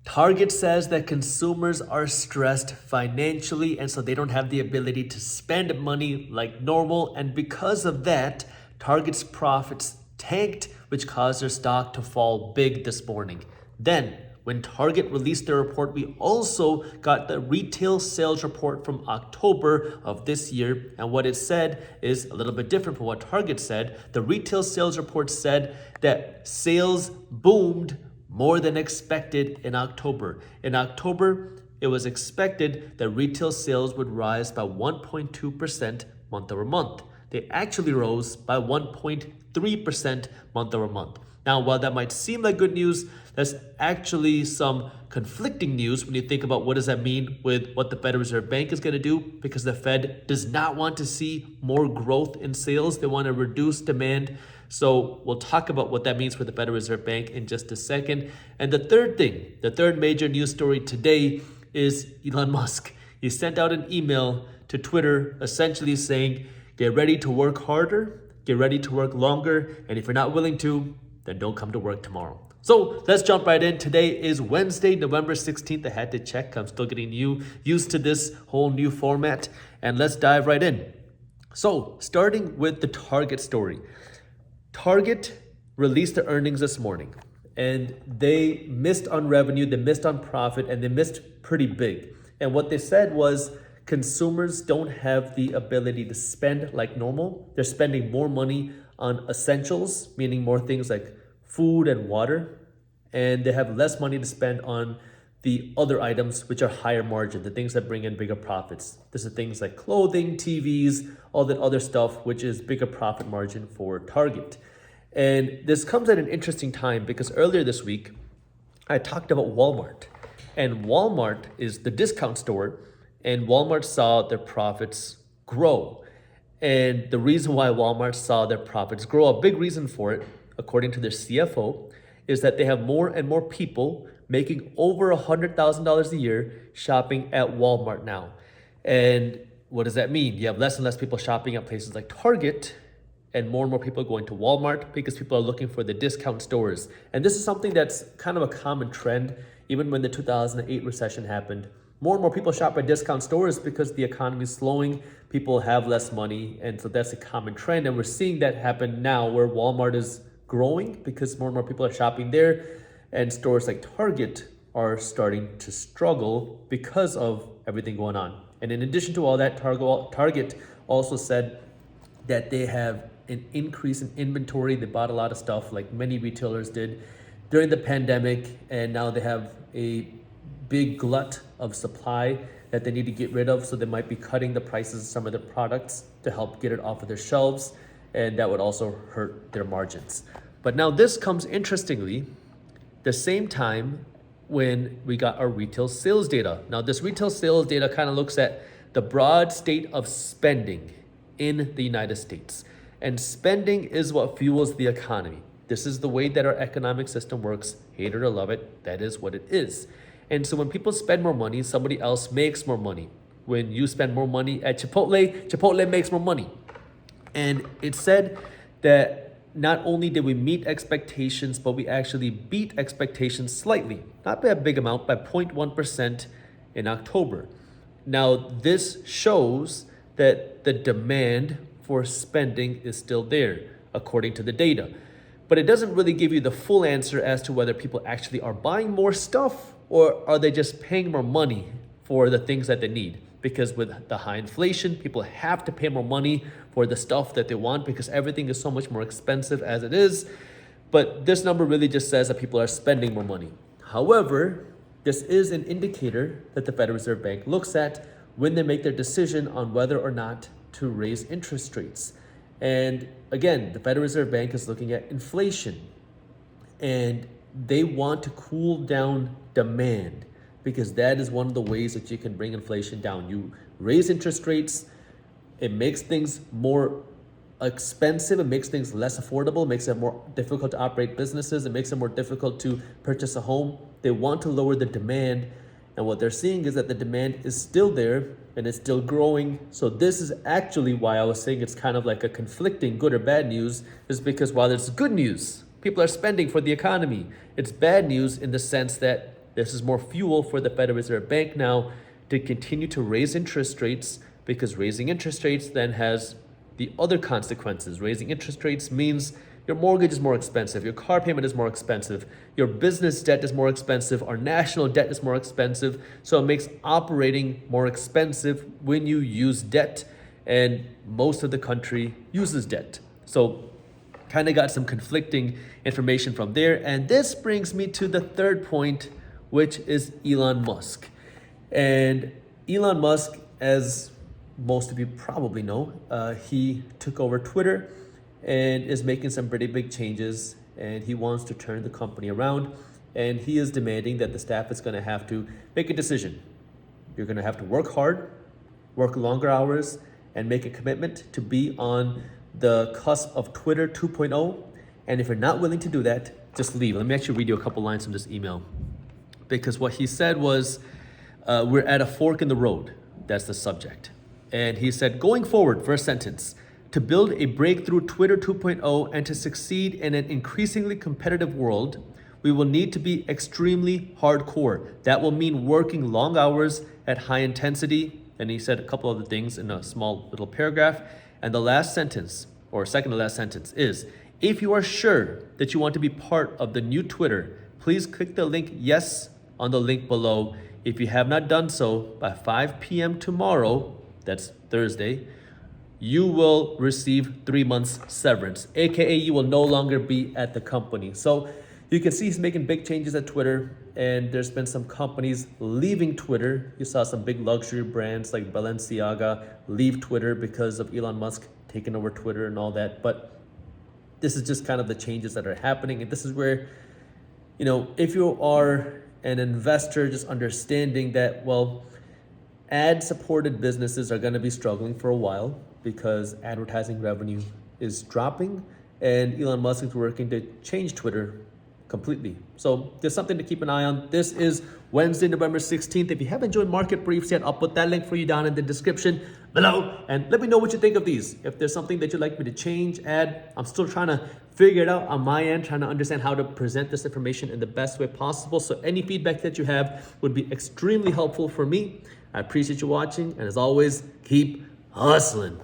Target says that consumers are stressed financially and so they don't have the ability to spend money like normal. And because of that, Target's profits tanked, which caused their stock to fall big this morning. Then, when Target released their report, we also got the retail sales report from October of this year. And what it said is a little bit different from what Target said. The retail sales report said that sales boomed more than expected in October. In October, it was expected that retail sales would rise by 1.2% month over month. They actually rose by 1.3% month over month. Now, while that might seem like good news, that's actually some conflicting news when you think about what does that mean with what the Federal Reserve Bank is going to do, because the Fed does not want to see more growth in sales. They want to reduce demand. So we'll talk about what that means for the Federal Reserve Bank in just a second. And the third major news story today is Elon Musk. He sent out an email to Twitter essentially saying, get ready to work harder, get ready to work longer, and if you're not willing to, then don't come to work tomorrow. So let's jump right in. Today is Wednesday, November 16th. I had to check. I'm still getting used to this whole new format. And let's dive right in. So starting with the Target story. Target released their earnings this morning and they missed on revenue, they missed on profit, and they missed pretty big. And what they said was consumers don't have the ability to spend like normal. They're spending more money on essentials, meaning more things like food and water, and they have less money to spend on the other items which are higher margin, the things that bring in bigger profits. This is things like clothing, TVs, all that other stuff, which is bigger profit margin for Target. And this comes at an interesting time because earlier this week, I talked about Walmart. And Walmart is the discount store, and Walmart saw their profits grow. And the reason why Walmart saw their profits grow, a big reason for it, according to their CFO, is that they have more and more people making over $100,000 a year shopping at Walmart now. And what does that mean? You have less and less people shopping at places like Target and more people going to Walmart because people are looking for the discount stores. And this is something that's kind of a common trend. Even when the 2008 recession happened, more and more people shop at discount stores because the economy is slowing, people have less money, and so that's a common trend. And we're seeing that happen now where Walmart is growing because more and more people are shopping there, and stores like Target are starting to struggle because of everything going on. And in addition to all that, Target also said that they have an increase in inventory. They bought a lot of stuff like many retailers did during the pandemic, and now they have a big glut of supply that they need to get rid of, so they might be cutting the prices of some of their products to help get it off of their shelves, and that would also hurt their margins. But now this comes interestingly the same time when we got our retail sales data. Now this retail sales data kind of looks at the broad state of spending in the United States. And spending is what fuels the economy. This is the way that our economic system works. Hate it or love it, that is what it is. And so when people spend more money, somebody else makes more money. When you spend more money at Chipotle, Chipotle makes more money. And it said that not only did we meet expectations, but we actually beat expectations slightly, not by a big amount, by 0.1% in October. Now, this shows that the demand for spending is still there, according to the data. But it doesn't really give you the full answer as to whether people actually are buying more stuff or are they just paying more money for the things that they need. Because with the high inflation, people have to pay more money for the stuff that they want because everything is so much more expensive as it is. But this number really just says that people are spending more money. However, this is an indicator that the Federal Reserve Bank looks at when they make their decision on whether or not to raise interest rates. And again, the Federal Reserve Bank is looking at inflation, and they want to cool down demand because that is one of the ways that you can bring inflation down. You raise interest rates, it makes things more expensive, it makes things less affordable, it makes it more difficult to operate businesses, it makes it more difficult to purchase a home. They want to lower the demand, and what they're seeing is that the demand is still there and it's still growing. So this is actually why I was saying it's kind of like a conflicting good or bad news, is because while it's good news, people are spending for the economy, it's bad news in the sense that This is more fuel for the Federal Reserve Bank now to continue to raise interest rates, because raising interest rates then has the other consequences. Raising interest rates means your mortgage is more expensive, your car payment is more expensive, your business debt is more expensive, our national debt is more expensive. So it makes operating more expensive when you use debt, and most of the country uses debt. So kind of got some conflicting information from there. And this brings me to the third point, which is Elon Musk. And Elon Musk, as most of you probably know, he took over Twitter and is making some pretty big changes, and he wants to turn the company around, and he is demanding that the staff is going to have to make a decision. You're going to have to work hard, work longer hours, and make a commitment to be on the cusp of Twitter 2.0. And if you're not willing to do that, just leave. Let me actually read you a couple lines from this email, because what he said was, we're at a fork in the road. That's the subject. And he said, going forward, first sentence, to build a breakthrough Twitter 2.0 and to succeed in an increasingly competitive world, we will need to be extremely hardcore. That will mean working long hours at high intensity. And he said a couple other things in a small little paragraph. And the last sentence, or second to last sentence, is, if you are sure that you want to be part of the new Twitter, please click the link yes on the link below. If you have not done so, by 5 p.m. tomorrow, that's Thursday, you will receive 3 months severance, aka you will no longer be at the company. So you can see he's making big changes at Twitter, and there's been some companies leaving Twitter. You saw some big luxury brands like Balenciaga leave Twitter because of Elon Musk taking over Twitter and all that. But this is just kind of the changes that are happening. And this is where, if you are an investor, just understanding that, well, ad-supported businesses are going to be struggling for a while because advertising revenue is dropping, and Elon Musk is working to change Twitter completely. So there's something to keep an eye on. This is Wednesday, November 16th. If you haven't joined Market Briefs yet, I'll put that link for you down in the description below. And let me know what you think of these. If there's something that you'd like me to change, add, I'm still trying to figure it out on my end, trying to understand how to present this information in the best way possible. So any feedback that you have would be extremely helpful for me. I appreciate you watching. And as always, keep hustling.